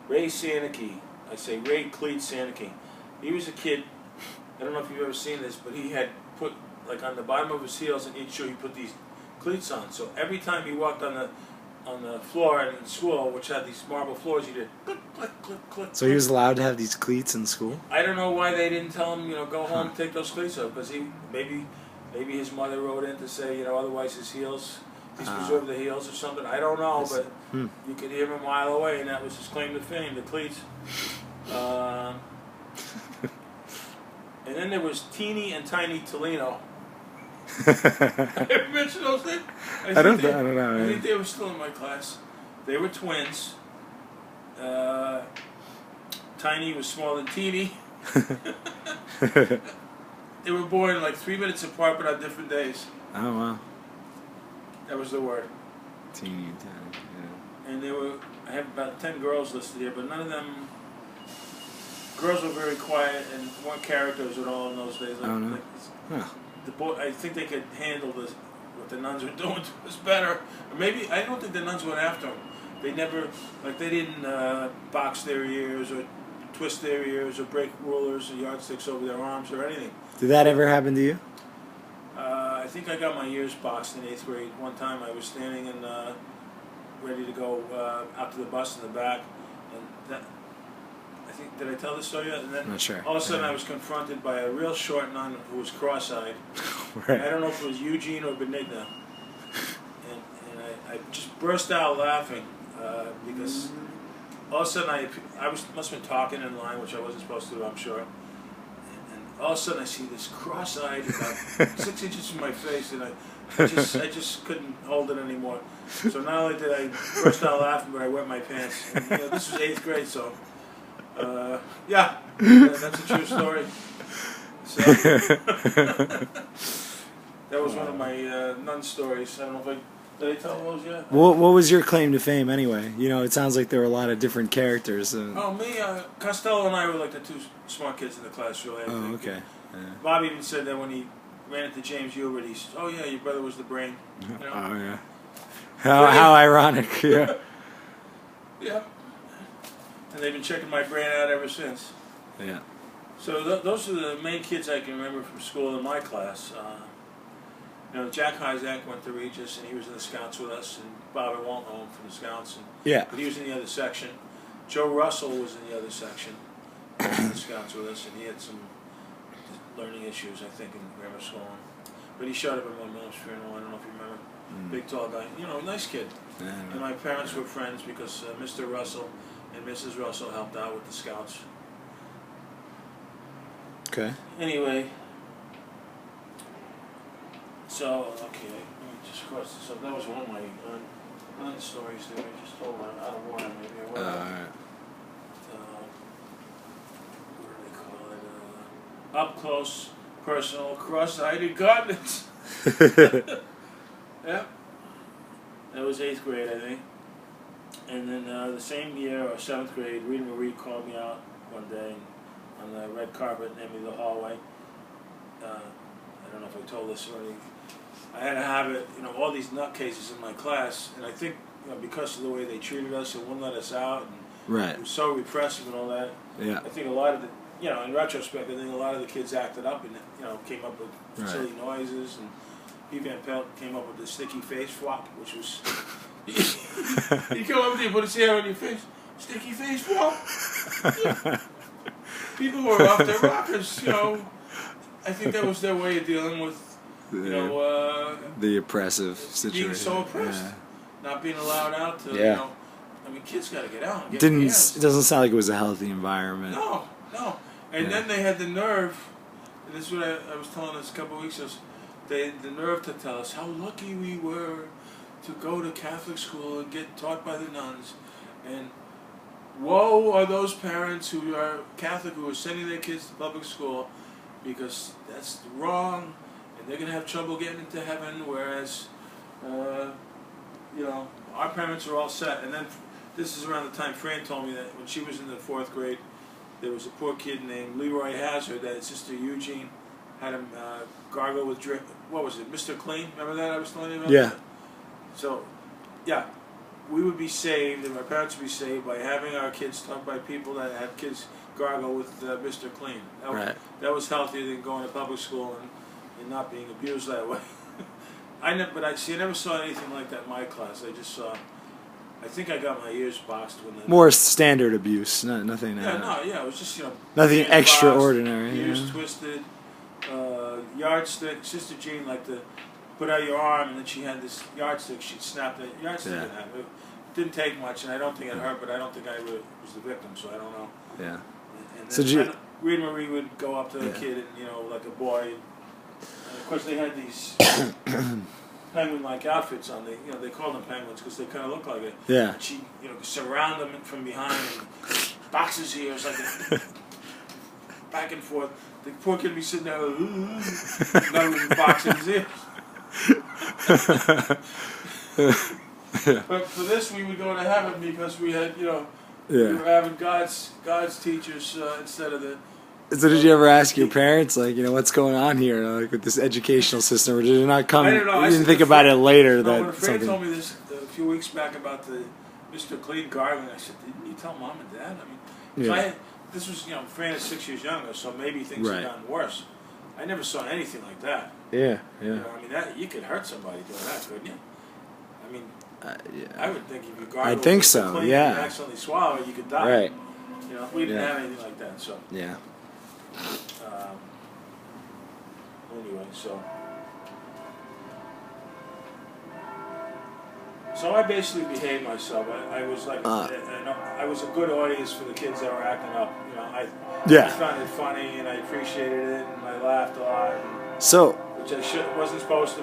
Ray Sanicky. I say Ray Cleat Sanicky. He was a kid. I don't know if you've ever seen this, but he had put like on the bottom of his heels and each shoe he put these cleats on. So every time he walked on the floor in school, which had these marble floors, he did click, click, click, click. So he was allowed to have these cleats in school? I don't know why they didn't tell him, go home and take those cleats off, because maybe his mother wrote in to say, otherwise his heels, he's preserved the heels or something. I don't know, but you could hear him a mile away, and that was his claim to fame, the cleats. And then there was Tini and Tiny Tolito. I mentioned those things. I don't know. I think they were still in my class. They were twins. Tiny was smaller than Tini. They were born like 3 minutes apart, but on different days. Oh wow! That was the word. Teeny and Tiny. Yeah. And I have about 10 girls listed here, but none of them. Girls were very quiet and weren't characters at all in those days. Oh no. The boy, I think they could handle what the nuns were doing to us better. Or maybe I don't think the nuns went after them. They never, they didn't box their ears or twist their ears or break rulers or yardsticks over their arms or anything. Did that ever happen to you? I think I got my ears boxed in 8th grade. One time I was standing and ready to go out to the bus in the back, and did I tell this story yet? And then not sure. All of a sudden I was confronted by a real short nun who was cross-eyed. Right. I don't know if it was Eugene or Benigna. And I just burst out laughing because all of a sudden I must have been talking in line, which I wasn't supposed to, I'm sure. And all of a sudden I see this cross-eyed about 6 inches from my face, and I just couldn't hold it anymore. So not only did I burst out laughing, but I wet my pants. And, this was 8th grade, so... that's a true story. So, that was one of my nun stories. I don't know if did I tell those yet? What was your claim to fame anyway? It sounds like there were a lot of different characters. Me, Costello and I were like the two smart kids in the class, really. I think. Okay. Yeah. Bob even said that when he ran into James Hubert, he said, "Oh yeah, your brother was the brain." Oh yeah. How ironic. Yeah. Yeah. And they've been checking my brain out ever since. Yeah. So those are the main kids I can remember from school in my class. Jack Hyzak went to Regis, and he was in the Scouts with us, and Bob I won't know him from the Scouts. But he was in the other section. Joe Russell was in the other section in the Scouts with us, and he had some learning issues, I think, in grammar school. But he showed up at my mom's funeral. I don't know if you remember. Big, tall guy. Nice kid. Yeah, and my parents were friends because Mr. Russell and Mrs. Russell helped out with the Scouts. Okay. Anyway, so, let me just cross this up. That was one of my nun stories that I just told out of order, maybe. Or whatever. Alright. What do they call it? Up close, personal, cross-eyed incontinence. Yeah. That was 8th grade, I think. And then the same year, or 7th grade, Rita Marie called me out one day on the red carpet in the hallway. I don't know if I told this already. I had a habit, all these nutcases in my class, and I think because of the way they treated us and wouldn't let us out, and right. It was so repressive and all that. Yeah. I think a lot of the, in retrospect, I think a lot of the kids acted up and came up with silly noises, and P. Van Pelt came up with the sticky face Fwop, which was. You come up there, put his hair on your face. Sticky face, Fwop. People were off their rockers, I think that was their way of dealing with, the oppressive situation. Being so oppressed. Yeah. Not being allowed out to, kids got to get out. And it doesn't sound like it was a healthy environment. No. And then they had the nerve, and this is what I was telling us a couple of weeks ago, they had the nerve to tell us how lucky we were to go to Catholic school and get taught by the nuns. And woe are those parents who are Catholic who are sending their kids to public school because that's wrong and they're going to have trouble getting into heaven, whereas, our parents are all set. And then this is around the time Fran told me that when she was in the 4th grade, there was a poor kid named Leroy Hazard that his sister Eugene had him gargle with drink. What was it, Mr. Clean? Remember that I was telling you about? Yeah. So, yeah. we would be saved, and my parents would be saved by having our kids taught by people that had kids gargle with Mr. Clean. That was healthier than going to public school and not being abused that way. I never saw anything like that in my class. I just saw. I think I got my ears boxed when more standard abuse, nothing. It was just nothing extraordinary. Boxed, ears twisted, yardstick. Sister Jean liked to put out your arm, and then she had this yardstick. She'd snap the yardstick in half. It didn't take much, and I don't think it hurt, but I don't think I was the victim, so I don't know. Yeah. And then Reed Marie would go up to the kid, and like a boy. And of course, they had these penguin-like outfits on. They called them penguins because they kind of look like it. Yeah. And she, surround them from behind and box his ears like back and forth. The poor kid would be sitting there, not even boxing his ears. But for this, we would go to heaven because we had, we were having God's teachers instead of the. So did you ever ask your parents, like, what's going on here, like with this educational system, or did it not come? I don't know. You didn't think about it later. When a friend told me this a few weeks back about the Mr. Clean gargling, I said, "Didn't you tell Mom and Dad?" I mean, this was Fran is 6 years younger, so maybe things had gotten worse. I never saw anything like that. Yeah. I mean, you could hurt somebody doing that, couldn't you? I mean, I would think if you gargle, I think so. Clean and accidentally swallow it, you could die. Right. We didn't have anything like that, so. Yeah. Anyway, so I basically behaved myself. I was like, I was a good audience for the kids that were acting up. I found it funny and I appreciated it and I laughed a lot. Which I wasn't supposed to be.